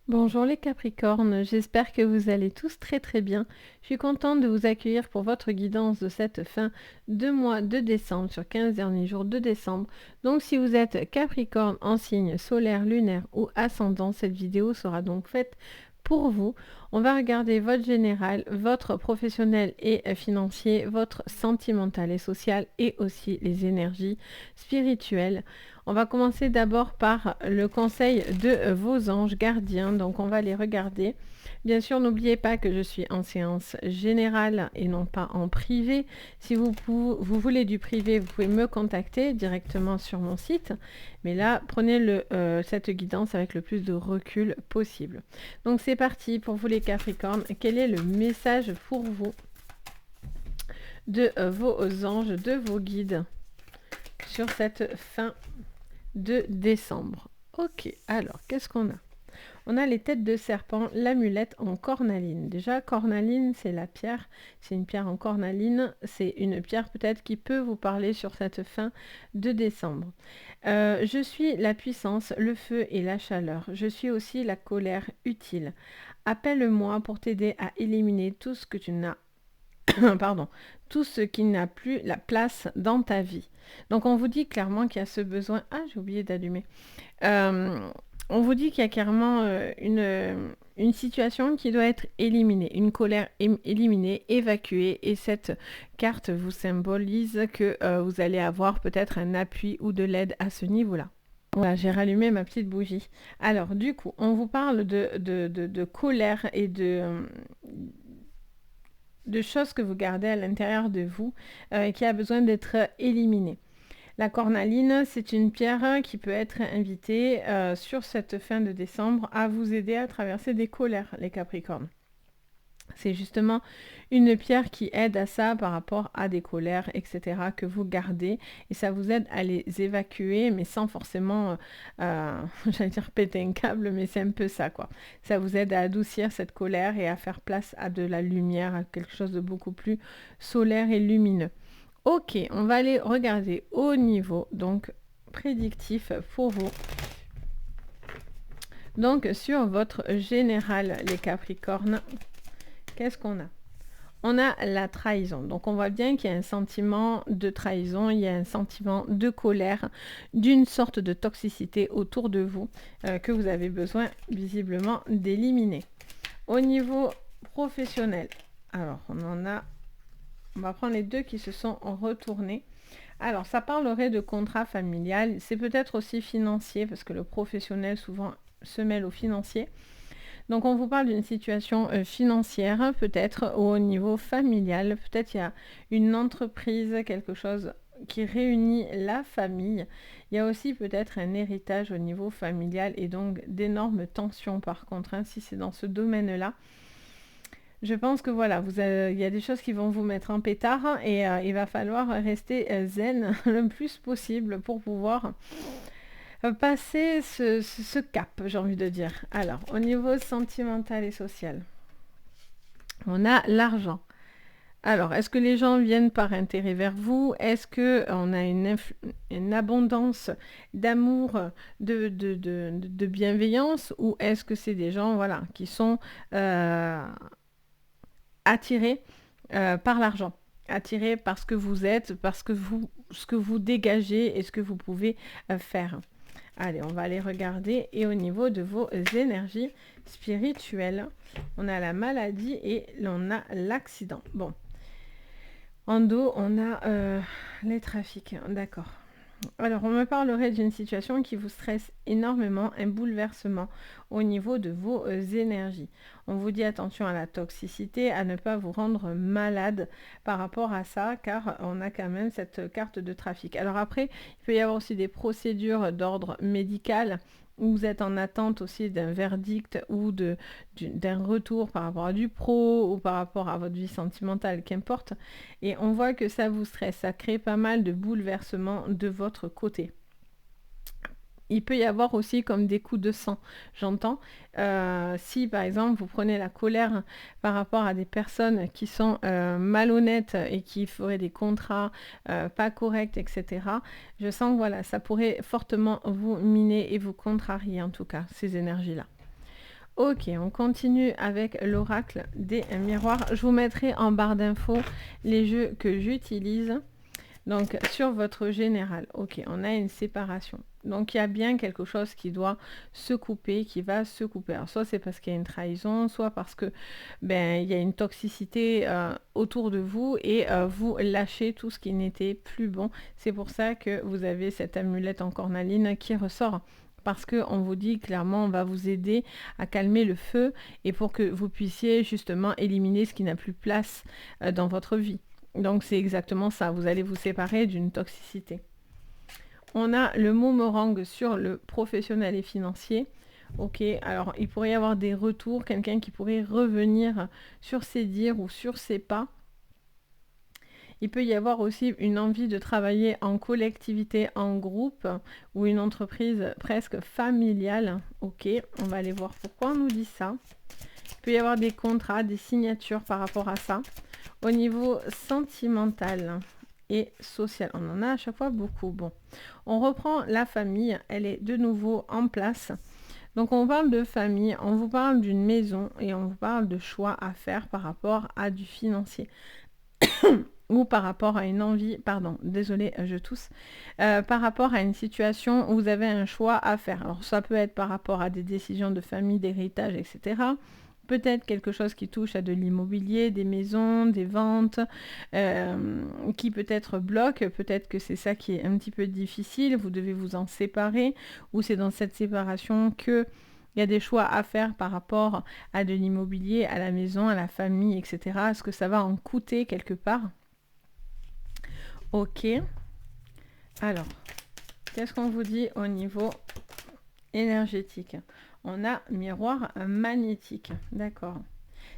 Bonjour les Capricornes, j'espère que vous allez tous très bien. Je suis contente de vous accueillir pour votre guidance de cette fin de mois de décembre, sur 15 derniers jours de décembre. Donc si vous êtes Capricorne en signe solaire, lunaire ou ascendant, cette vidéo sera donc faite pour vous. On va regarder votre général, votre professionnel et financier, votre sentimental et social et aussi les énergies spirituelles. On va commencer d'abord par le conseil de vos anges gardiens. Donc, on va les regarder. Bien sûr, n'oubliez pas que je suis en séance générale et non pas en privé. Si vous voulez du privé, vous pouvez me contacter directement sur mon site. Mais là, prenez cette guidance avec le plus de recul possible. Donc, c'est parti pour vous les Capricornes. Quel est le message pour vous de vos anges, de vos guides sur cette fin de décembre? Ok, alors, qu'est-ce qu'on a? On a les têtes de serpent, l'amulette en cornaline. Déjà, cornaline, c'est la pierre. C'est une pierre en cornaline. C'est une pierre peut-être qui peut vous parler sur cette fin de décembre. Je suis la puissance, le feu et la chaleur. Je suis aussi la colère utile. Appelle-moi pour t'aider à éliminer tout ce que tu n'as pardon, tout ce qui n'a plus la place dans ta vie. Donc on vous dit clairement qu'il y a ce besoin. Ah, j'ai oublié d'allumer. Euh, on vous dit qu'il y a clairement une situation qui doit être éliminée, une colère éliminée, évacuée. Et cette carte vous symbolise que vous allez avoir peut-être un appui ou de l'aide à ce niveau-là. Voilà, j'ai rallumé ma petite bougie. Alors, du coup, on vous parle de colère et de choses que vous gardez à l'intérieur de vous qui a besoin d'être éliminées. La cornaline, c'est une pierre qui peut être invitée sur cette fin de décembre à vous aider à traverser des colères, les Capricornes. C'est justement une pierre qui aide à ça par rapport à des colères, etc., que vous gardez. Et ça vous aide à les évacuer, mais sans forcément, j'allais dire péter un câble, mais c'est un peu ça, quoi. Ça vous aide à adoucir cette colère et à faire place à de la lumière, à quelque chose de beaucoup plus solaire et lumineux. Ok, on va aller regarder au niveau, donc, prédictif pour vous. Donc, sur votre général, les Capricornes, qu'est-ce qu'on a? On a la trahison. Donc on voit bien qu'il y a un sentiment de trahison, il y a un sentiment de colère, d'une sorte de toxicité autour de vous que vous avez besoin visiblement d'éliminer. Au niveau professionnel, alors on va prendre les deux qui se sont retournés. Alors ça parlerait de contrat familial, c'est peut-être aussi financier parce que le professionnel souvent se mêle au financier. Donc on vous parle d'une situation financière, peut-être au niveau familial, peut-être il y a une entreprise, quelque chose qui réunit la famille. Il y a aussi peut-être un héritage au niveau familial et donc d'énormes tensions par contre, si c'est dans ce domaine-là. Je pense que voilà, il y a des choses qui vont vous mettre en pétard et il va falloir rester zen le plus possible pour pouvoir passer ce cap, j'ai envie de dire. Alors, au niveau sentimental et social, on a l'argent. Alors, est-ce que les gens viennent par intérêt vers vous? Est-ce qu'on a une abondance d'amour, de bienveillance? Ou est-ce que c'est des gens voilà, qui sont attirés par l'argent? Attirés par ce que vous êtes, parce que ce que vous dégagez et ce que vous pouvez faire. Allez, on va aller regarder. Et au niveau de vos énergies spirituelles, on a la maladie et on a l'accident. Bon. En dos, on a les trafics. D'accord. Alors, on me parlerait d'une situation qui vous stresse énormément, un bouleversement au niveau de vos énergies. On vous dit attention à la toxicité, à ne pas vous rendre malade par rapport à ça, car on a quand même cette carte de trafic. Alors après, il peut y avoir aussi des procédures d'ordre médical où vous êtes en attente aussi d'un verdict ou d'un retour par rapport à du pro ou par rapport à votre vie sentimentale, qu'importe. Et on voit que ça vous stresse, ça crée pas mal de bouleversements de votre côté. Il peut y avoir aussi comme des coups de sang, j'entends. Si par exemple vous prenez la colère par rapport à des personnes qui sont malhonnêtes et qui feraient des contrats pas corrects, etc. Je sens que voilà, ça pourrait fortement vous miner et vous contrarier en tout cas, ces énergies-là. Ok, on continue avec l'oracle des miroirs. Je vous mettrai en barre d'infos les jeux que j'utilise. Donc, sur votre général, ok, on a une séparation. Donc, il y a bien quelque chose qui doit se couper, qui va se couper. Alors, soit c'est parce qu'il y a une trahison, soit parce que il y a une toxicité autour de vous et vous lâchez tout ce qui n'était plus bon. C'est pour ça que vous avez cette amulette en cornaline qui ressort. Parce qu'on vous dit clairement, on va vous aider à calmer le feu et pour que vous puissiez justement éliminer ce qui n'a plus place dans votre vie. Donc c'est exactement ça, vous allez vous séparer d'une toxicité. On a le boomerang sur le professionnel et financier. Ok, alors il pourrait y avoir des retours, quelqu'un qui pourrait revenir sur ses dires ou sur ses pas. Il peut y avoir aussi une envie de travailler en collectivité, en groupe ou une entreprise presque familiale. Ok, on va aller voir pourquoi on nous dit ça. Il peut y avoir des contrats, des signatures par rapport à ça. Au niveau sentimental et social, on en a à chaque fois beaucoup. Bon, on reprend la famille, elle est de nouveau en place. Donc on parle de famille, on vous parle d'une maison et on vous parle de choix à faire par rapport à du financier. Ou par rapport à une envie, pardon, désolé, je tousse, par rapport à une situation où vous avez un choix à faire. Alors ça peut être par rapport à des décisions de famille, d'héritage, etc. Peut-être quelque chose qui touche à de l'immobilier, des maisons, des ventes, qui peut-être bloque, peut-être que c'est ça qui est un petit peu difficile, vous devez vous en séparer, ou c'est dans cette séparation que il y a des choix à faire par rapport à de l'immobilier, à la maison, à la famille, etc. Est-ce que ça va en coûter quelque part? Ok. Alors, qu'est-ce qu'on vous dit au niveau énergétique? On a miroir magnétique. D'accord.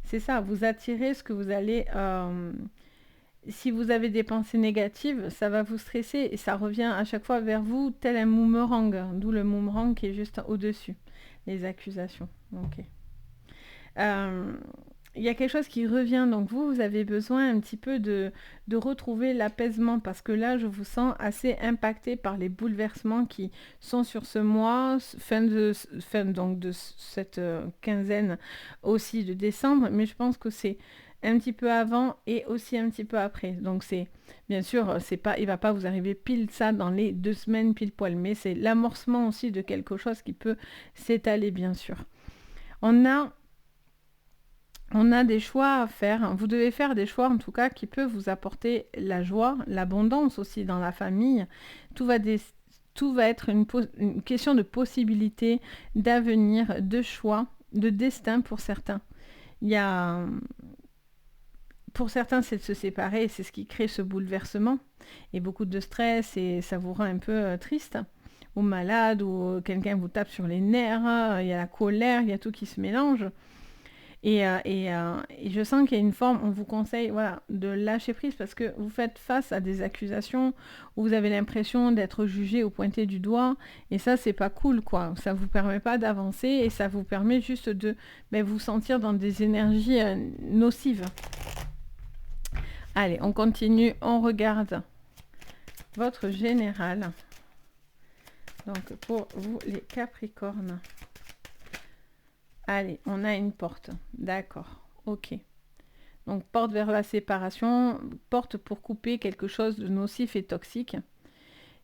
C'est ça, vous attirez ce que vous allez... si vous avez des pensées négatives, ça va vous stresser et ça revient à chaque fois vers vous tel un boomerang, d'où le boomerang qui est juste au-dessus, les accusations. Ok. Il y a quelque chose qui revient, donc vous avez besoin un petit peu de retrouver l'apaisement, parce que là, je vous sens assez impacté par les bouleversements qui sont sur ce mois, fin donc de cette quinzaine aussi de décembre, mais je pense que c'est un petit peu avant et aussi un petit peu après. Donc c'est, bien sûr, c'est pas, il va pas vous arriver pile ça dans les 2 semaines pile poil, mais c'est l'amorcement aussi de quelque chose qui peut s'étaler, bien sûr. On a des choix à faire. Vous devez faire des choix, en tout cas, qui peuvent vous apporter la joie, l'abondance aussi dans la famille. Tout va, être une question de possibilité, d'avenir, de choix, de destin pour certains. Il y a... Pour certains, c'est de se séparer, et c'est ce qui crée ce bouleversement. Et beaucoup de stress, et ça vous rend un peu triste, ou malade, ou quelqu'un vous tape sur les nerfs, il y a la colère, il y a tout qui se mélange. Et je sens qu'il y a une forme, on vous conseille de lâcher prise parce que vous faites face à des accusations où vous avez l'impression d'être jugé ou pointé du doigt. Et ça, c'est pas cool, quoi. Ça vous permet pas d'avancer et ça vous permet juste de vous sentir dans des énergies nocives. Allez, on continue, on regarde votre général. Donc, pour vous, les Capricornes. Allez, on a une porte. D'accord. Ok. Donc, porte vers la séparation, porte pour couper quelque chose de nocif et toxique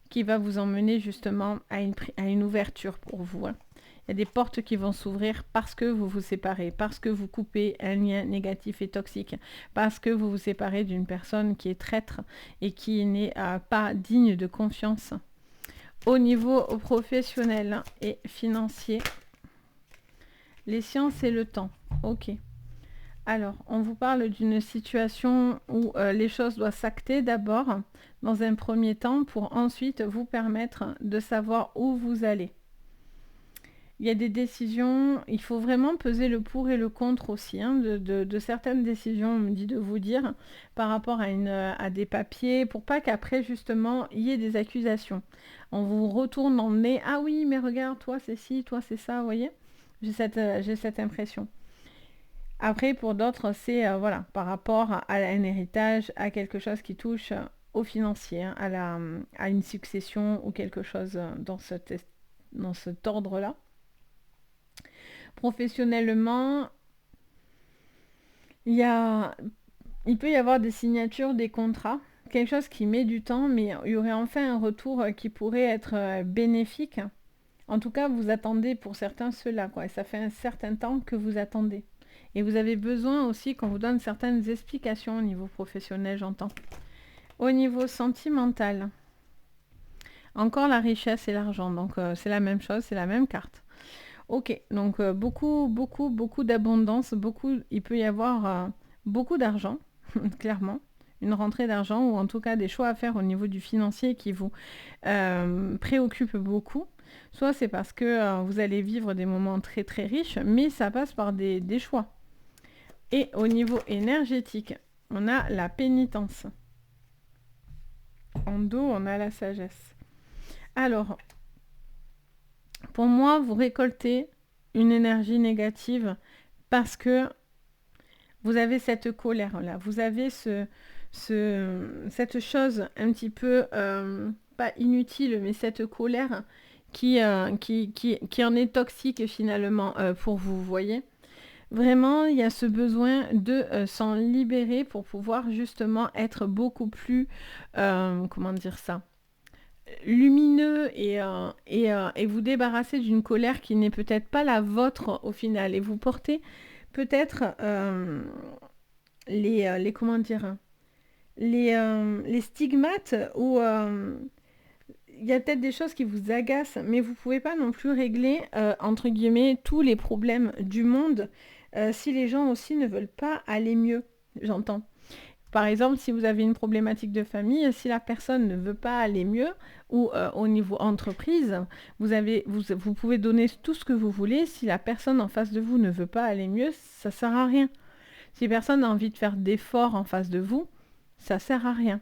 qui va vous emmener justement à une ouverture pour vous. Il y a des portes qui vont s'ouvrir parce que vous vous séparez, parce que vous coupez un lien négatif et toxique, parce que vous vous séparez d'une personne qui est traître et qui n'est pas digne de confiance. Au niveau professionnel et financier, les sciences et le temps. Ok. Alors, on vous parle d'une situation où les choses doivent s'acter d'abord, dans un premier temps, pour ensuite vous permettre de savoir où vous allez. Il y a des décisions, il faut vraiment peser le pour et le contre aussi, de certaines décisions, on me dit de vous dire, par rapport à des papiers, pour pas qu'après, justement, il y ait des accusations. On vous retourne dans le nez, ah oui, mais regarde, toi c'est ci, toi c'est ça, vous voyez ? J'ai cette impression. Après, pour d'autres, c'est par rapport à un héritage, à quelque chose qui touche au financier, à une succession ou quelque chose dans cet ordre-là. Professionnellement, il peut y avoir des signatures, des contrats, quelque chose qui met du temps, mais il y aurait enfin un retour qui pourrait être bénéfique. En tout cas, vous attendez pour certains cela, quoi. Et ça fait un certain temps que vous attendez. Et vous avez besoin aussi qu'on vous donne certaines explications au niveau professionnel, j'entends. Au niveau sentimental, encore la richesse et l'argent. Donc, c'est la même chose, c'est la même carte. Ok, donc beaucoup d'abondance, il peut y avoir beaucoup d'argent, clairement, une rentrée d'argent ou en tout cas des choix à faire au niveau du financier qui vous préoccupent beaucoup. Soit c'est parce que vous allez vivre des moments très très riches, mais ça passe par des choix. Et au niveau énergétique, on a la pénitence. En dos, on a la sagesse. Alors, pour moi, vous récoltez une énergie négative parce que vous avez cette colère-là. Vous avez cette chose un petit peu, pas inutile, mais cette colère qui en est toxique finalement pour vous, vous voyez. Vraiment, il y a ce besoin de s'en libérer pour pouvoir justement être beaucoup plus, comment dire ça, lumineux et vous débarrasser d'une colère qui n'est peut-être pas la vôtre au final. Et vous portez peut-être comment dire, les stigmates ou il y a peut-être des choses qui vous agacent, mais vous ne pouvez pas non plus régler, entre guillemets, tous les problèmes du monde si les gens aussi ne veulent pas aller mieux, j'entends. Par exemple, si vous avez une problématique de famille, si la personne ne veut pas aller mieux, ou au niveau entreprise, vous pouvez donner tout ce que vous voulez. Si la personne en face de vous ne veut pas aller mieux, ça ne sert à rien. Si personne n'a envie de faire d'efforts en face de vous, ça ne sert à rien.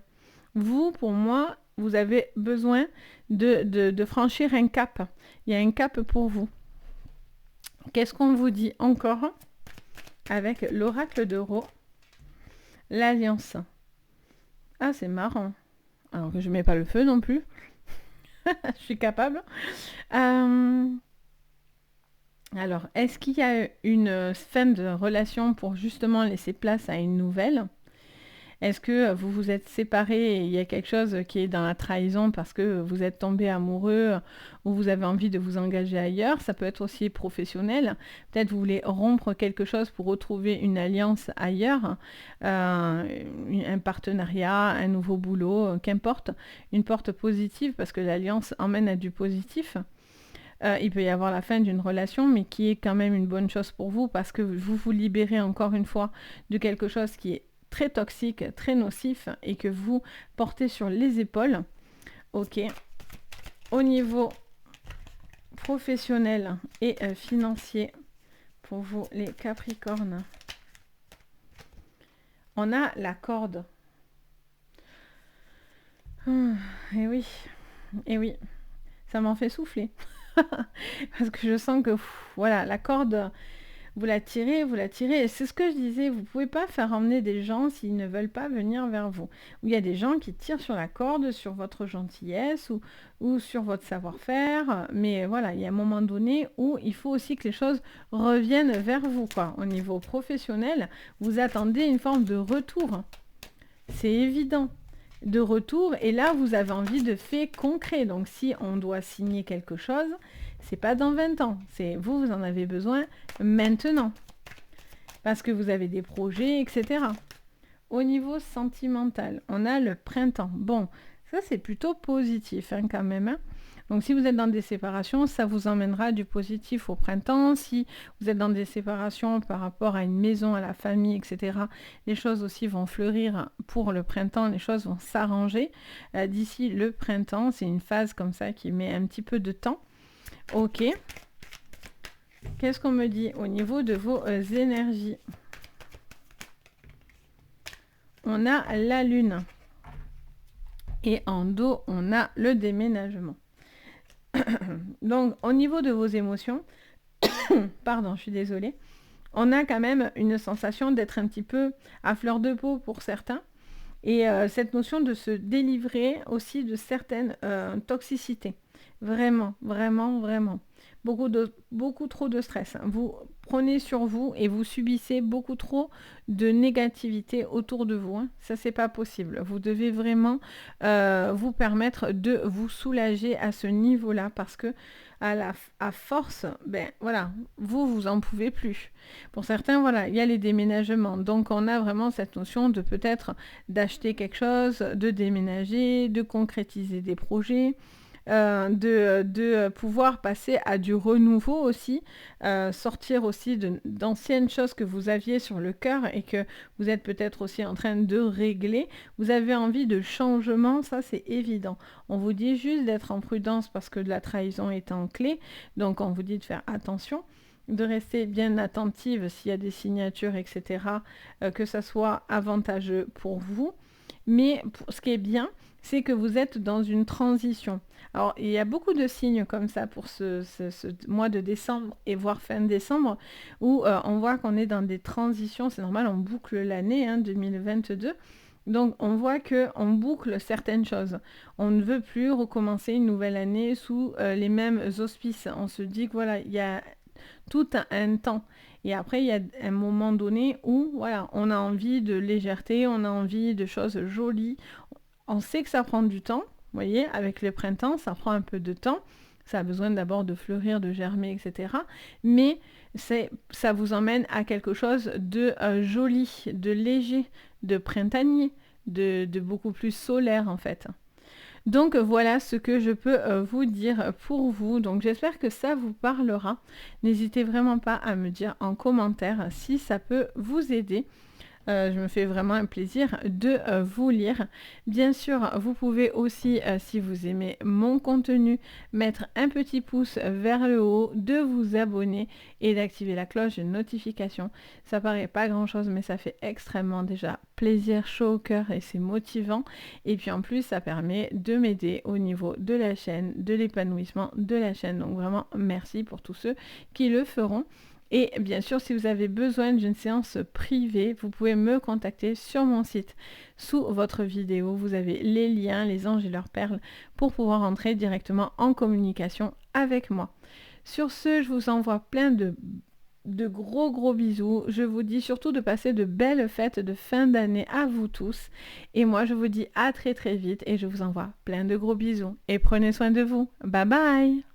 Vous, pour moi, vous avez besoin de franchir un cap. Il y a un cap pour vous. Qu'est-ce qu'on vous dit encore avec l'oracle d'Euro? L'alliance. Ah, c'est marrant. Alors que je ne mets pas le feu non plus. Je suis capable. Alors, est-ce qu'il y a une fin de relation pour justement laisser place à une nouvelle? Est-ce que vous vous êtes séparés et il y a quelque chose qui est dans la trahison parce que vous êtes tombé amoureux ou vous avez envie de vous engager ailleurs? Ça peut être aussi professionnel. Peut-être vous voulez rompre quelque chose pour retrouver une alliance ailleurs, un partenariat, un nouveau boulot, qu'importe. Une porte positive parce que l'alliance emmène à du positif. Il peut y avoir la fin d'une relation, mais qui est quand même une bonne chose pour vous parce que vous vous libérez encore une fois de quelque chose qui est très toxique, très nocif et que vous portez sur les épaules. Ok. Au niveau professionnel et financier, pour vous les Capricornes, on a la corde. Et oui, ça m'en fait souffler. Parce que je sens que, voilà, la corde... Vous la tirez, et c'est ce que je disais, vous ne pouvez pas faire emmener des gens s'ils ne veulent pas venir vers vous. Il y a des gens qui tirent sur la corde, sur votre gentillesse ou sur votre savoir-faire, mais voilà, il y a un moment donné où il faut aussi que les choses reviennent vers vous, quoi. Au niveau professionnel, vous attendez une forme de retour. C'est évident. De retour, et là, vous avez envie de faits concrets. Donc, si on doit signer quelque chose, c'est pas dans 20 ans. C'est vous en avez besoin maintenant. Parce que vous avez des projets, etc. Au niveau sentimental, on a le printemps. Bon, ça c'est plutôt positif quand même. Hein. Donc si vous êtes dans des séparations, ça vous emmènera du positif au printemps. Si vous êtes dans des séparations par rapport à une maison, à la famille, etc., les choses aussi vont fleurir pour le printemps, les choses vont s'arranger. D'ici le printemps, c'est une phase comme ça qui met un petit peu de temps. Ok. Qu'est-ce qu'on me dit au niveau de vos énergies? On a la lune. Et en dos, on a le déménagement. Donc, au niveau de vos émotions, pardon, je suis désolée, on a quand même une sensation d'être un petit peu à fleur de peau pour certains. Et cette notion de se délivrer aussi de certaines toxicités. Vraiment, vraiment, vraiment. Beaucoup trop de stress, hein. Vous prenez sur vous et vous subissez beaucoup trop de négativité autour de vous, hein. Ça, c'est pas possible. Vous devez vraiment vous permettre de vous soulager à ce niveau-là parce que à force, ben voilà, vous en pouvez plus. Pour certains, voilà, il y a les déménagements. Donc, on a vraiment cette notion de peut-être d'acheter quelque chose, de déménager, de concrétiser des projets, de pouvoir passer à du renouveau aussi, sortir aussi d'anciennes choses que vous aviez sur le cœur et que vous êtes peut-être aussi en train de régler. Vous avez envie de changement, ça c'est évident. On vous dit juste d'être en prudence parce que la trahison est en clé, donc on vous dit de faire attention, de rester bien attentive s'il y a des signatures, etc., que ça soit avantageux pour vous. Mais ce qui est bien, c'est que vous êtes dans une transition. Alors, il y a beaucoup de signes comme ça pour ce mois de décembre et voire fin décembre, où on voit qu'on est dans des transitions. C'est normal, on boucle l'année 2022. Donc, on voit qu'on boucle certaines choses. On ne veut plus recommencer une nouvelle année sous les mêmes auspices. On se dit que voilà, il y a tout un temps. Et après, il y a un moment donné où, voilà, on a envie de légèreté, on a envie de choses jolies. On sait que ça prend du temps, vous voyez, avec le printemps, ça prend un peu de temps. Ça a besoin d'abord de fleurir, de germer, etc. Mais ça vous emmène à quelque chose de joli, de léger, de printanier, de beaucoup plus solaire en fait. Donc voilà ce que je peux vous dire pour vous. Donc j'espère que ça vous parlera. N'hésitez vraiment pas à me dire en commentaire si ça peut vous aider. Je me fais vraiment un plaisir de vous lire. Bien sûr, vous pouvez aussi, si vous aimez mon contenu, mettre un petit pouce vers le haut, de vous abonner et d'activer la cloche de notification. Ça paraît pas grand chose, mais ça fait extrêmement déjà plaisir, chaud au cœur et c'est motivant. Et puis en plus, ça permet de m'aider au niveau de la chaîne, de l'épanouissement de la chaîne. Donc vraiment, merci pour tous ceux qui le feront. Et bien sûr, si vous avez besoin d'une séance privée, vous pouvez me contacter sur mon site. Sous votre vidéo, vous avez les liens, les anges et leurs perles, pour pouvoir entrer directement en communication avec moi. Sur ce, je vous envoie plein de gros bisous. Je vous dis surtout de passer de belles fêtes de fin d'année à vous tous. Et moi, je vous dis à très vite et je vous envoie plein de gros bisous. Et prenez soin de vous. Bye bye!